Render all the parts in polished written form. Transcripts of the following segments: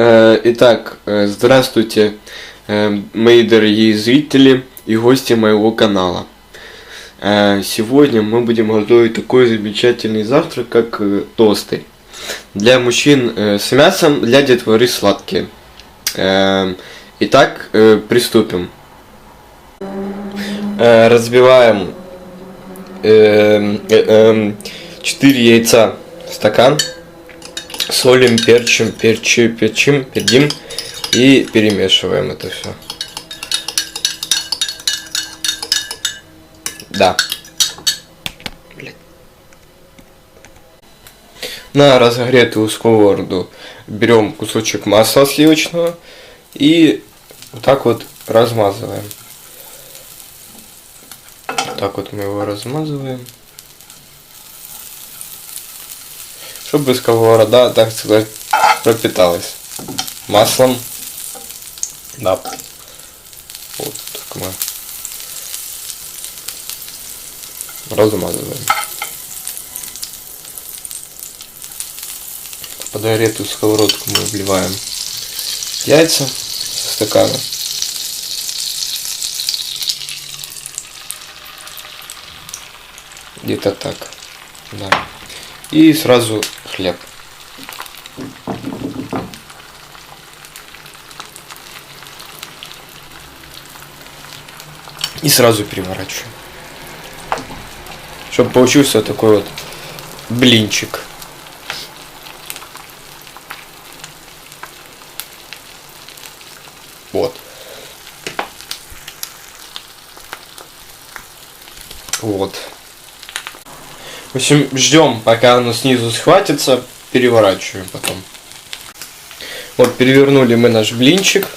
Итак, здравствуйте, мои дорогие зрители и гости моего канала. Сегодня мы будем готовить такой замечательный завтрак, как тосты. Для мужчин с мясом, для детворы сладкие. Итак, приступим. Разбиваем 4 яйца в стакан. Солим, перчим и перемешиваем это все. Да. На разогретую сковороду берем кусочек масла сливочного и вот так вот размазываем. Так вот мы его размазываем, чтобы сковорода, так сказать, пропиталась маслом. Да. Вот так мы размазываем. В подогретую сковородку мы вливаем яйца со стакана. Где-то так. Да. И сразу хлеб. И сразу переворачиваем. Чтобы получился такой вот блинчик. Вот. Вот. В общем, ждем, пока оно снизу схватится, переворачиваем потом. Вот, перевернули мы наш блинчик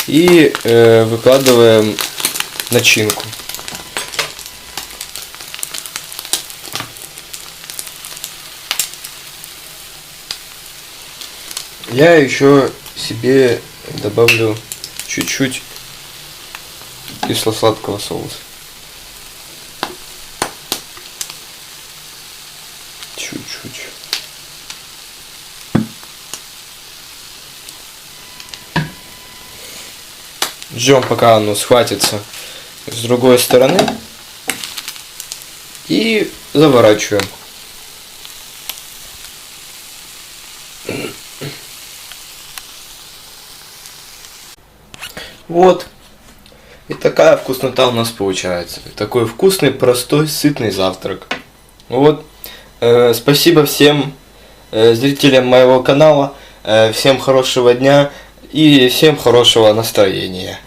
и выкладываем начинку. Я еще себе добавлю чуть-чуть кисло-сладкого соуса. Чуть-чуть. Ждем, пока оно схватится с другой стороны. И заворачиваем. Вот. И такая вкуснота у нас получается. Такой вкусный, простой, сытный завтрак. Вот. Спасибо всем зрителям моего канала. Всем хорошего дня и всем хорошего настроения.